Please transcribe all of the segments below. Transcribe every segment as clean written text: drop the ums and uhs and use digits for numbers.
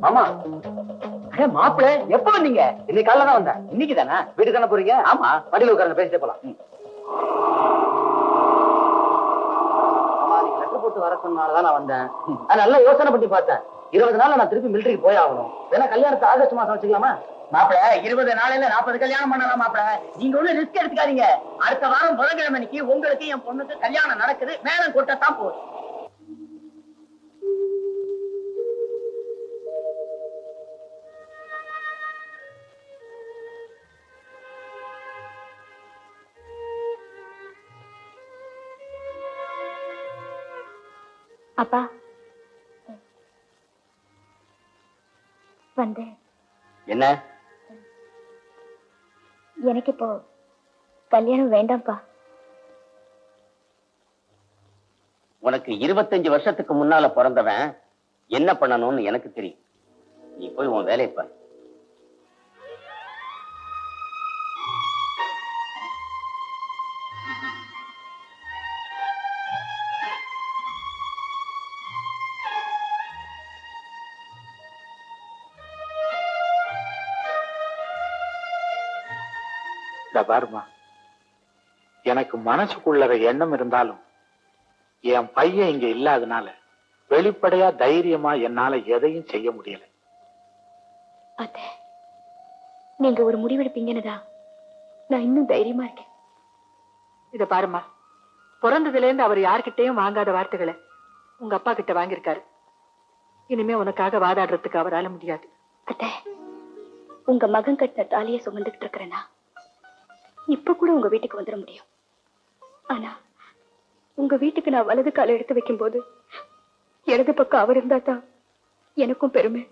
மாமா மாப்பிள்ள எப்ப வந்தீங்க? இன்னைக்கு காலைல தான் வந்தேன். இன்னைக்கு தானே வீட்டுக்கு தானே போறீங்க? ஆமா, வண்டியில உட்கார்ந்து பேசிட்டே போலாம். லெட்டர் போட்டு வர சொன்னாலதான் நான் வந்தேன். நல்லா யோசனை பண்ணி பார்த்தேன். 20 நாள் நான் திருப்பி மிலிட்டரிக்கு போய் ஆகணும். வேணா கல்யாணத்தை ஆகஸ்ட் மாசம் வச்சுக்கலாமா? மாப்பிள்ள 20 நாளையில 40 கல்யாணம் பண்ணலாம். மாப்பிள்ள நீங்க ஒண்ணு ரிஸ்க் எடுத்துக்காதீங்க. அடுத்த வாரம் புதன்கிழமைக்கு உங்களுக்கு என் பொண்ணுக்கு கல்யாணம் நடக்குது. மேலும் கொட்டத்தான் போகுது. அப்பா வந்து என்ன? எனக்கு இப்போ கல்யாணம் வேண்டாம்ப்பா. உனக்கு 25 வருஷத்துக்கு முன்னால பிறந்தவன் என்ன பண்ணணும்னு எனக்கு தெரியும். நீ போய் உன் வேலையை பாரு. பாருமா, எனக்கு மனசுக்குள்ள எண்ணம் இருந்தாலும் என் பையன் இங்க இல்லாதனால வெளிப்படையா தைரியமா என்னால எதையும் செய்ய முடியல. அத்தை, நீங்க ஒரு முடிவெடுப்பீங்கன்னுதா நான் இன்னும் தைரியமா இருக்கேன். இத பாருமா, பிறந்ததுல இருந்து அவர் யார்கிட்டையும் வாங்காத வார்த்தைகளை உங்க அப்பா கிட்ட வாங்கியிருக்காரு. இனிமே உனக்காக வாதாடுறதுக்கு அவரால முடியாது. அத்தை, உங்க மகன் கட்டின தாலியை சுமந்துகிட்டு இருக்கிறேன்னா இப்ப கூட உங்க வீட்டுக்கு வந்துட முடியும். ஆனா உங்க வீட்டுக்கு நான் வலது காலை எடுத்து வைக்கும் போது இடது பக்கம் அவர் இருந்தா தான் எனக்கும் பெருமை,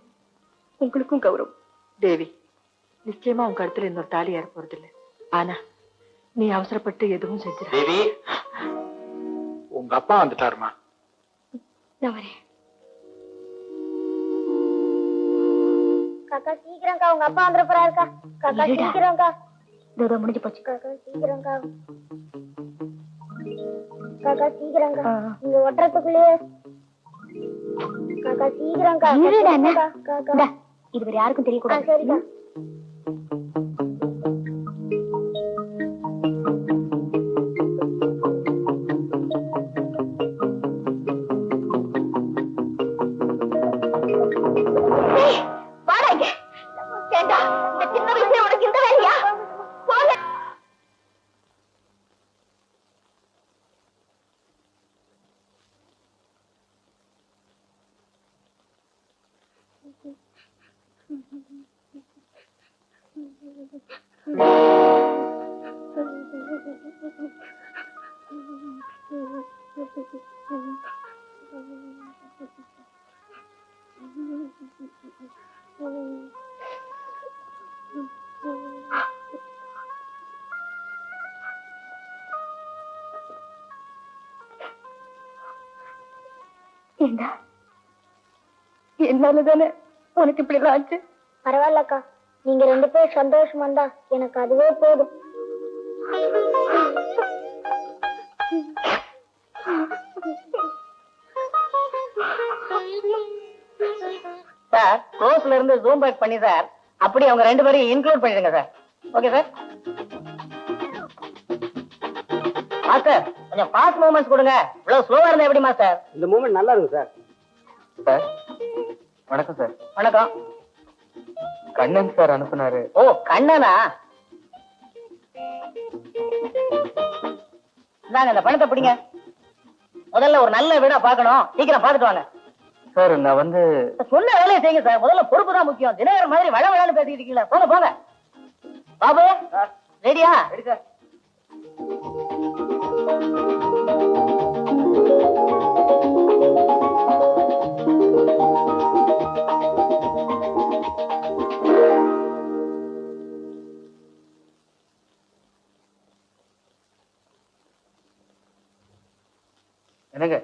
உங்களுக்கும் கௌரவம். தேவி, நிச்சயமா உங்க கழுத்துல இன்னொரு தாலி ஏற போறது இல்லை. ஆனா நீ அவசரப்பட்டு எதுவும் செஞ்சிட. தேவி, உங்க அப்பா வந்துட்டாருமா. நான் வரேன். காக்கா சீக்கிரம்க்கா, உங்க அப்பா வந்துட போறாருக்கா. காக்கா சீக்கிரம்க்கா. இதோ முடிஞ்சு போச்சு. காக்கா சீக்கிரம்க்கா. காக்கா சீக்கிரம்க்கா. நீங்க ஒட்டுறதுக்குள்ளேயே காக்கா சீக்கிரம்க்கா. இது வேற யாருக்கும் தெரியக்கூடாது. சரிக்கா. சின்ன வயசுல உனக்கு இந்த வேலையா? என்னாலதானே உனக்கு இப்படி ஆச்சு. பரவாயில்லக்கா, நீங்க 2 பேரும் சந்தோஷமா இருந்தா எனக்கு அதுவே போதும். சார், க்ளோஸ்ல இருந்து ஜூம் பேக் பண்ணி சார் அப்படி அவங்க 2 பேரையும் இன்க்ளூட் பண்ணிடுங்க சார். Okay sir. மாஸ்டர், கொஞ்சம் ஃபாஸ்ட் மூவ்மெண்ட்ஸ் கொடுங்க. இவ்வளவு ஸ்லோவா இருந்தா எப்படி மாஸ்டர்? இந்த மூவ்மெண்ட் நல்லா இருக்கு சார். சார் வணக்கம் சார். வணக்கம். கண்ணன் சார் அனுப்புனாரு. ஓ, கண்ணனா? நாங்க இந்த பணத்தை பிடிங்க. முதல்ல ஒரு நல்ல வீடா பார்க்கணும். சீக்கிரம் பார்த்துட்டு வாங்க சார். நான் வந்து சொன்ன வேலையை செய்யுங்க சார். முதல்ல பொறுப்பு தான் முக்கியம். தினகரன் மாதிரி வள வளன்னு பேசிக்கிட்டு இருக்கீங்களா? போங்க போங்க. பாபு ரெடியா? Ready sir. என்னங்க,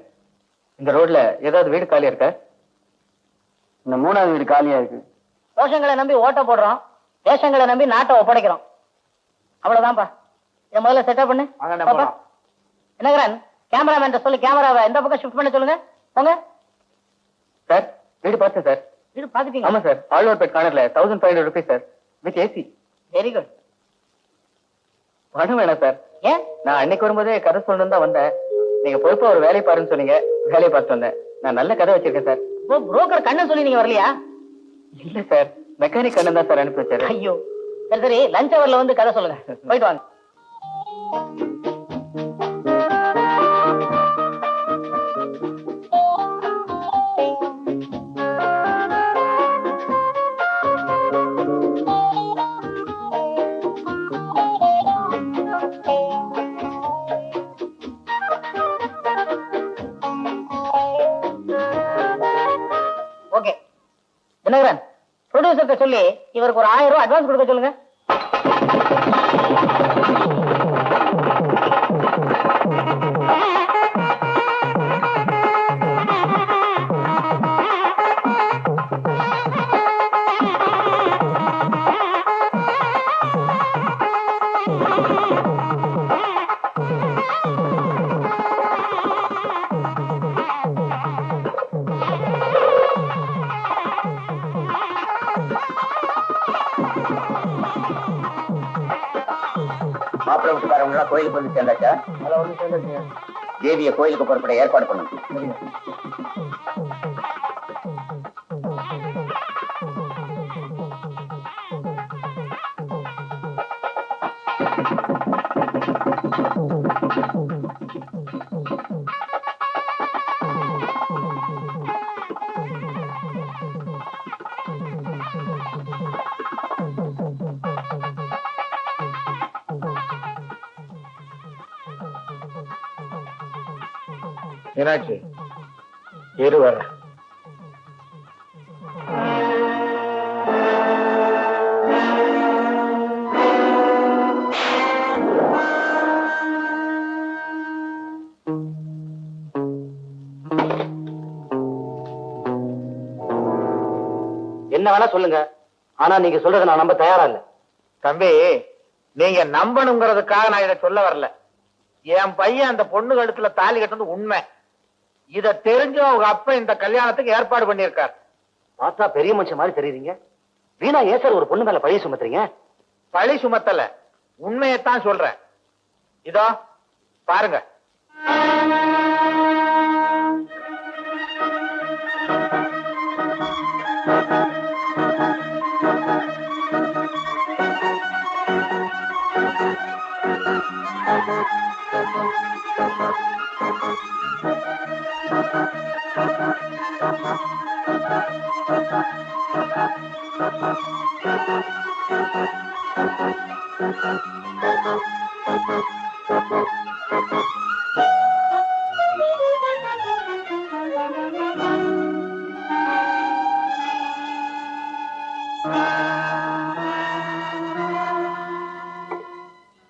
இந்த ரோட்ல ஏதாவது வீடு காலியா இருக்கா? இந்த 3வது வீடு காலியா இருக்கு. கோஷங்களை நம்பி ஓட்ட போடுறோம், தேசங்களை நம்பி நாட்டை ஒப்படைக்கிறோம். அவ்வளவுதான்ப்பா. என் முதல்ல செட்டப் பண்ணு. என்னங்கிறன் கேமராமேன் சொல்லி கேமராவை இந்த பக்கம் ஷிஃப்ட் பண்ண சொல்லுங்க. போங்க சார். வீடு பார்த்தேன் சார். வீடு பாத்துட்டீங்க? ஆமா சார், ஆழ்வார்பேட் கார்னர்ல 1500 rupees sir, with AC. Very good. பணம் வேணாம் சார். ஏன்? நான் அன்னைக்கு வரும்போதே கதை சொல்லணும் தான் வந்தேன். நீங்க பொறுப்பா ஒரு வேலையை பாருன்னு சொன்னீங்க, வேலையை பார்த்து வந்தேன். நான் நல்ல கதை வச்சிருக்கேன் சார். இப்போ புரோக்கர் கண்ணன் சொல்லி நீங்க வரலையா? இல்ல சார், மெக்கானிக் அண்ணன் தான் சார் அனுப்பி வச்சாரு. ஐயோ, சரி சரி, லஞ்ச் அவர்ல வந்து கதை சொல்லுங்க. போயிட்டு வாங்க. ஓகே தினகரன், ப்ரொடியூசர்கிட்ட சொல்லி இவருக்கு ஒரு 1000 ரூபாய் அட்வான்ஸ் கொடுக்க சொல்லுங்க. மாப்பிள்ளை வீட்டுக்காரவங்க கோயிலுக்கு வந்து சேர்ந்தாச்சா? தேவிய கோயிலுக்கு புறப்பட ஏற்பாடு பண்ணுங்க. மீனாட்சி, இரு வர. என்ன வேணா சொல்லுங்க, ஆனா நீங்க சொல்றதை நான் நம்ப தயாரா இல்ல. தம்பி, நீங்க நம்பணுங்கிறதுக்காக நான் இதை சொல்ல வரல. என் பையன் அந்த பொண்ணு கழுத்துல தாலி கட்டுறது உண்மை. இத தெரிஞ்சு அவங்க அப்பா இந்த கல்யாணத்துக்கு ஏற்பாடு பண்ணியிருக்கார். பார்த்தா பெரிய மனுஷன் மாதிரி தெரியுறீங்க. வீணா ஏன் சார் ஒரு பொண்ணு மேல பழி சுமத்துறீங்க? பழி சுமத்தல, உண்மையைத்தான் சொல்றேன். இதோ பாருங்க.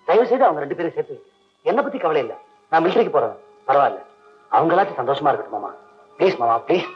தயவு செய்து அவங்க 2 பேரும் சேர்த்து என்ன பத்தி கவலை இல்ல. நான் மிலிட்டரிக்கு போறேன், பரவாயில்ல. அவங்களாச்சும் சந்தோஷமா இருக்கட்டும் மாமா. ப்ளீஸ் மாமா, please.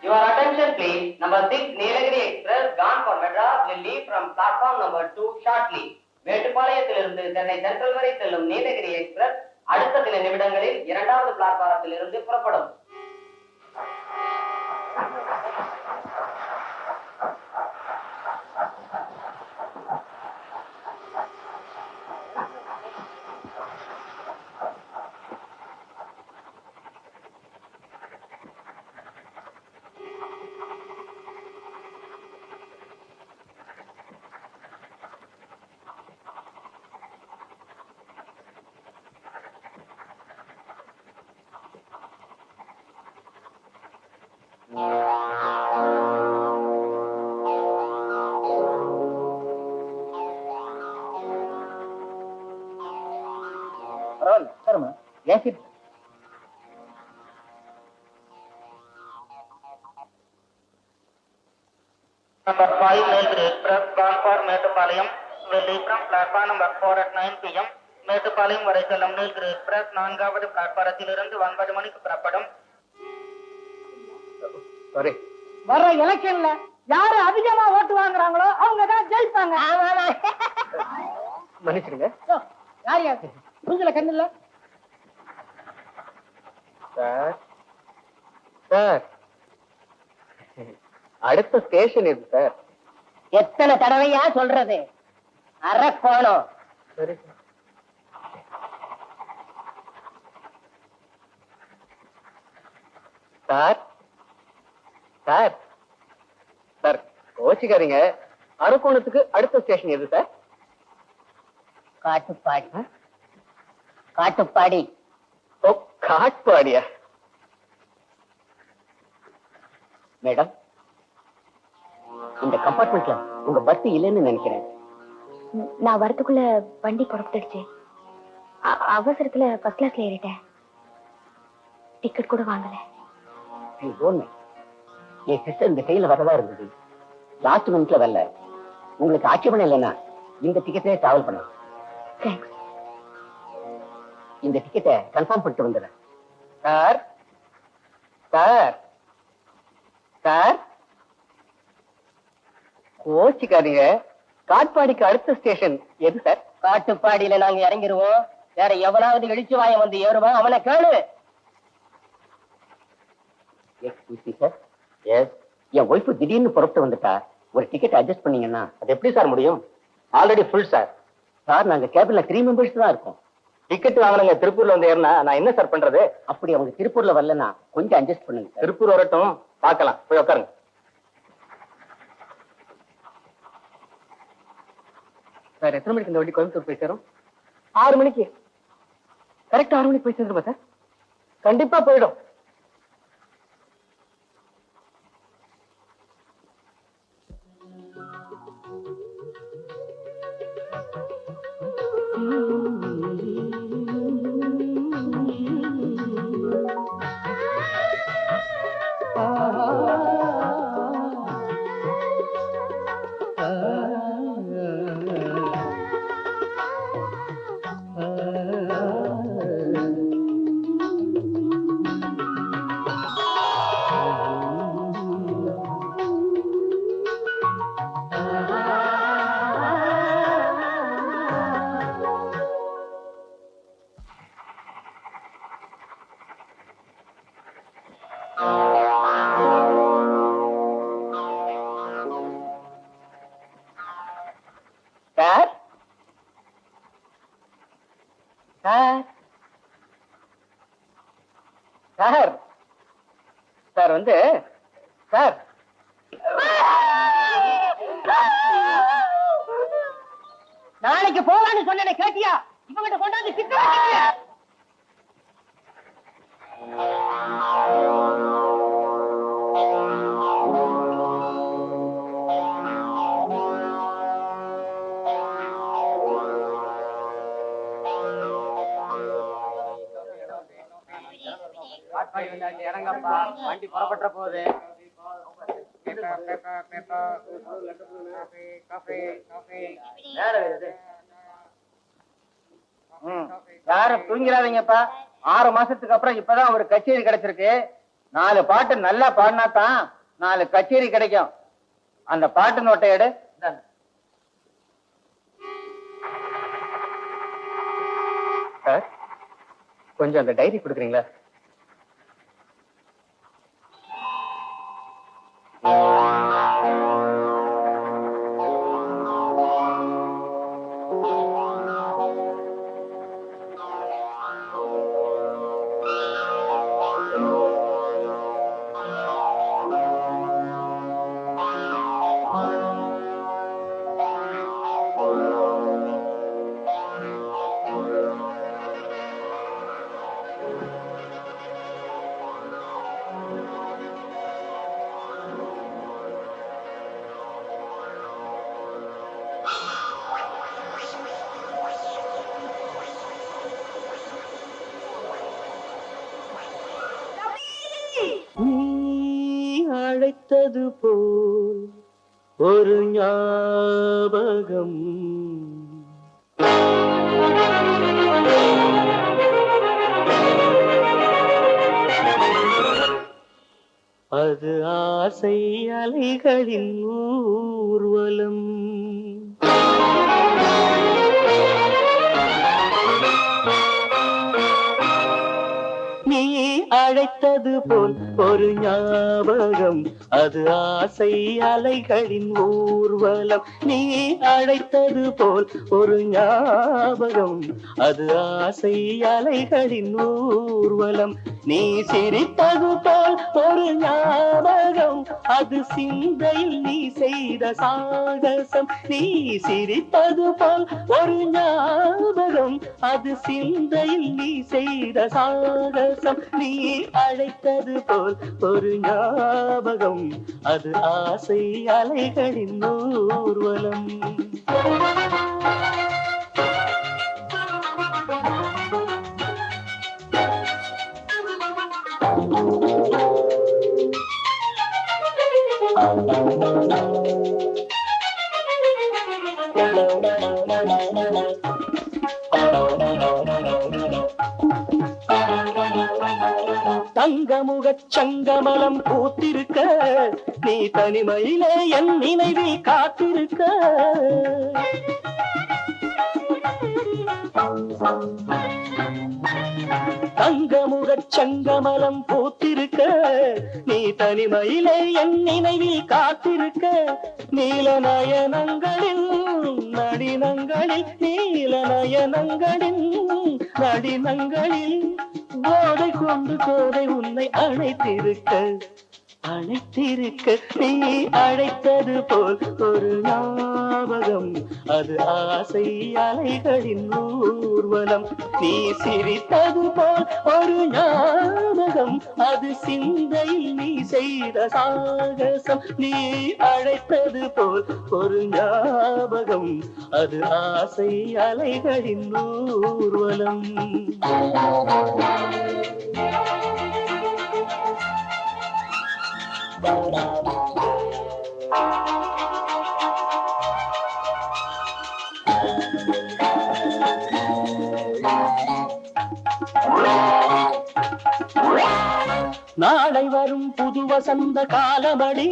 Your attention please. Number 6 Nilagiri Express gone for Madras will leave from platform number 2 shortly. மேட்டுப்பாளையத்திலிருந்து சென்னை சென்ட்ரல் வரை செல்லும் நீலகிரி எக்ஸ்பிரஸ் அடுத்த சில நிமிடங்களில் 2வது பிளாட்பாரத்தில் இருந்து புறப்படும். Yes, it. Number 5 Nilgiri Express gone for Metupalayam will leave from platform number 4 at 9 p.m. Mettupalayam வரை செல்லும் நீலகிரி எக்ஸ்பிரஸ் 4வது பிளாட்பாரத்திலிருந்து 9 மணிக்கு புறப்படும். சாரி. வர எலெக்ஷன்ல யாரு அதிகமா ஓட்டு வாங்குறாங்களோ அவங்க தான் ஜெயிப்பாங்க. மன்னிச்சிடுங்க. யார் யார் புரிஞ்சல கண்ணுல சார் சார் அடுத்த ஸ்டேஷன் இருக்கு சார். எத்தனை தடவையா சொல்றது? அரக்கோணம். சரி சார். சார் சார் கோச்சிக்காதீங்க. அரக்கோணத்துக்கு அடுத்த ஸ்டேஷன் எது சார்? காட்டுப்பாடி. காட்டுப்பாடி. ஓ காட்பாடியா? மேடம் இந்த கம்பார்ட்மெண்ட்ல உங்க பஸ் இல்லைன்னு நினைக்கிறேன். நான் வரதுக்குள்ள வண்டி புறப்பட்டுடுச்சு. அவசரத்துல ஃபர்ஸ்ட் கிளாஸ்ல ஏறிட்டேன். டிக்கெட் கூட வாங்கல. என் சிஸ்டர் இந்த கையில வரதா இருந்தது. லாஸ்ட் மினிட்ல வரல. உங்களுக்கு ஆட்சேபணம் இல்லைன்னா இந்த டிக்கெட்டே டிராவல் பண்ணலாம். தேங்க்ஸ். இந்த டிக்கெட்டை கன்ஃபார்ம் பண்ணிட்டு வந்துடுறேன். சார் சார் சார் கோச்சிக்காதீங்க. காட்பாடிக்கு அடுத்த ஸ்டேஷன் எது சார்? காட்டுப்பாடியில நாங்க இறங்கிருவோம். வேற எவனாவது இழிச்சு வாயம் வந்து ஏறுவான், அவனை கேளு. Sir yes. என் ஒய்ஃபு திடீர்னு புறப்பட்டு வந்துட்டா. ஒரு டிக்கெட் அட்ஜஸ்ட் பண்ணீங்கன்னா. அது எப்படி சார் முடியும்? Already full sir. சார் நாங்க கேபிள்ல 3 மெம்பர்ஸ் தான் இருக்கோம். டிக்கெட் வாங்கினங்க திருப்பூர்ல வந்து ஏறினா நான் என்ன சார் பண்றது? அப்படி அவங்க திருப்பூர்ல வரலன்னா கொஞ்சம் அட்ஜஸ்ட் பண்ணுங்க. திருப்பூர் வரட்டும், பார்க்கலாம். போய் உட்காருங்க. சார் எத்தனை மணிக்கு இந்த வண்டி கோயம்புத்தூர் போய் சேரும்? 6 மணிக்கு. கரெக்டா 6 மணிக்கு போய் சேர்ந்துருமா சார்? கண்டிப்பா போயிடும். சார் சார் சார் சார் வந்து சார் நாளைக்கு போலான்னு சொன்ன கேட்டியா? இவங்கிட்ட கொண்டாந்து சிக்க வச்சிருக்கியா? இறங்கப்பா, வண்டி புறப்பட்ட போகுது. யாரும் தூங்கிறாதீங்கப்பா. 6 மாசத்துக்கு அப்புறம் இப்பதான் ஒரு கச்சேரி கிடைச்சிருக்கு. 4 பாட்டு நல்லா பாடினா தான் 4 கச்சேரி கிடைக்கும். அந்த பாட்டு நோட்டை எடு. சார் கொஞ்சம் அந்த டைரி கொடுக்குறீங்களா? அழைத்தது போல் ஒரு ஞாபகம். அது ஆசை அலைகளின் ஊர்வலம். நீ அழைத்தது போல் ஒரு ஞாபகம், அது ஆசை அலைகளின் ஊர்வலம். நீ அழைத்தது போல் ஒரு ஞாபகம், அது ஆசை அலைகளின் ஊர்வலம். நீ சிரித்தது போல் ஒரு ஞாபகம், அது சிந்தையில் நீ செய்த சாகசம். நீ சிரித்தது போல் ஒரு ஞாபகம், அது சிந்தையில் நீ செய்த சாகசம். நீ அழைத்தது போல் ஒரு ஞாபகம், அது ஆசை அலைகளின் ஊர்வலம். தங்கமுகச் சங்கமலம் பூத்திருக்க, நீ தனிமையிலே என் நினைவில் காத்திருக்க. தங்கமுகச் சங்கமலம் பூத்திருக்க, நீ தனிமையிலே என் நினைவில் காத்திருக்க. நீல நயனங்களில் நடினங்களில், நீல நயனங்களில் நடினங்களில் போதை கொண்டு கோதை உன்னை அழைத்திருக்க, அழைத்திருக்க. நீ அழைத்தது போல் ஒரு ஞாபகம், அது ஆசை அலைகளின் ஊர்வலம். நீ சிரித்தது போல் ஒரு ஞாபகம், அது சிந்தையில் நீ செய்த சாகசம். நீ அழைத்தது போல் ஒரு ஞாபகம், அது ஆசை அலைகளின் ஊர்வலம். நாளை வரும் புது வசந்த காலமடி,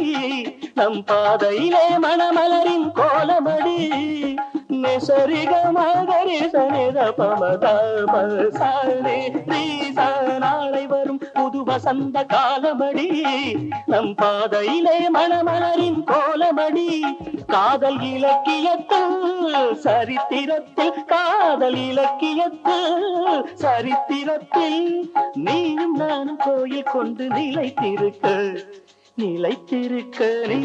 நம் பாதையிலே மணமலரின் கோலமடி. நெசரிக மகரி சனித பமதாபசாரி ரீசா. நாளை வரும் புது வசந்த காலமடி, நம் பாதையிலே மணமலரின் கோலமடி. காதல் இலக்கியத்தில் சரித்திரத்தில், காதல் இலக்கியத்தில் சரித்திரத்தில் நீயும் நானும் கோயில் கொண்டு நிலைத்திருக்க, நிலைத்திருக்க. நீ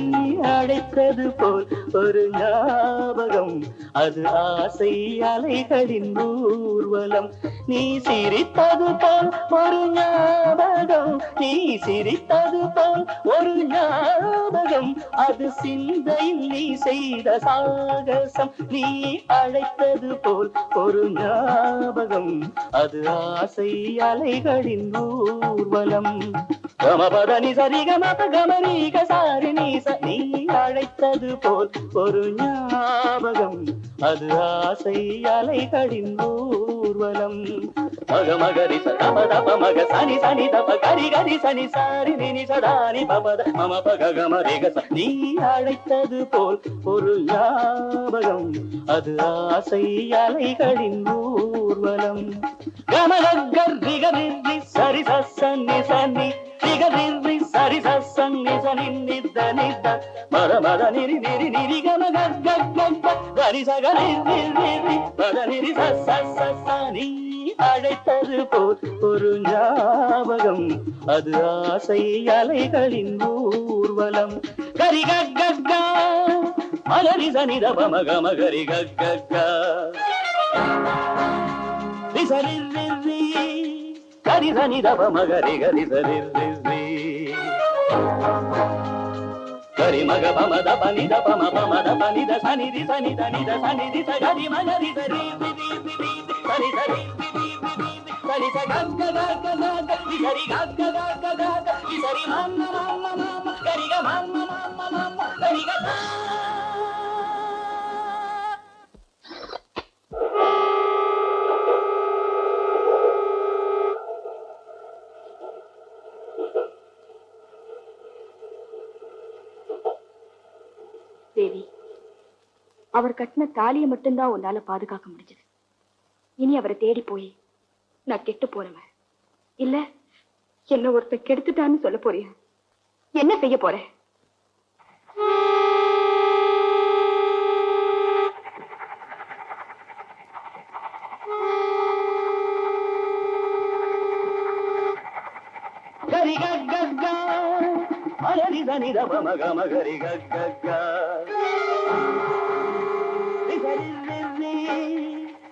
அழைத்தது போல் ஒரு ஞாபகம், அது ஆசை அலைகளின் ஊர்வலம். நீ சிரித்தது போல் ஒரு ஞாபகம், நீ சிரித்தது போல் ஒரு ஞாபகம், அது சிந்தையில் நீ செய்த சாகசம். நீ அழைத்தது போல் ஒரு ஞாபகம், அது ஆசை அலைகளின் ஊர்வலம். கமபதனி சரிகமப கமரீக சாரிணீச. நீ அழைத்தது போல் ஒரு ஞாபகம், அது ஆசை அலைகளின் ஊர்வலம். மக மகரி சதப தப மக சனி சனி தப கரி கரி சனி சாரி நினி சதானி பபத மம பக கமரீக. நீ அழைத்தது போல் ஒரு ஞாபகம், அது ஆசை அலைகளின் ஊர்வலம். கமலகர் ரிகரி சரி சன்னி சன்னி ரிகரி சரி சன்னி சனி நித நித மர மத நிரி நிரி நிரி கம கக கக கரி சகரி நிரி மத நிரி சனி. அழைத்தது போல் ஒரு ஞாபகம், அது ஆசை அலைகளின் ஊர்வலம். கரி கக மலரி சனித பம கம கரி கக ரிசரி கரி சனித பம கரி கரி சரி கரி மக பம த பனி த பம பம த பனி த சனி தி சனி த நி த சனி தி ச கரி மக ரி சரி சரி சரி சரி சரி சகக்க கக்க கக்க சரி கக்க கக்க கக்க சரி மம்ம மம்ம மம்ம கரிக மம்ம மம்ம மம்ம கரிக தேவி, அவர் கட்டின தாலியை மட்டும்தான் உன்னால பாதுகாக்க முடிஞ்சது. இனி அவரை தேடி போய் நான் கெட்டு போறவன் இல்ல என்ன ஒருத்தன் கெடுத்துட்டான்னு சொல்ல போறியா? என்ன செய்ய போற? கரி கக்க மலரி தனி தப மக மகரி கக்க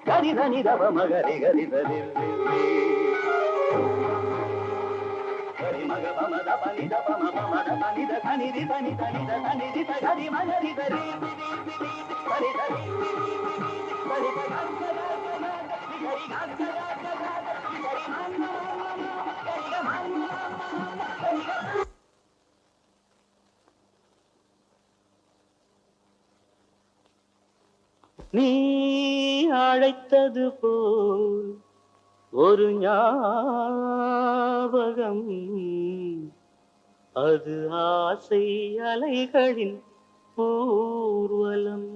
கரி தனி தப மகரி கரி தரி கரி மக பம தப நி தப ம பம தப நி த தனி ரி தனி தனி த தனி ரி த கரி மகரி கரி கரி கரி கரி கக்க கரி கக்க கரி மன்ன கரி மன்ன நீ அழைத்தது போல் ஒரு ஞாபகம், அது ஆசை அலைகளின் ஊர்வலம்.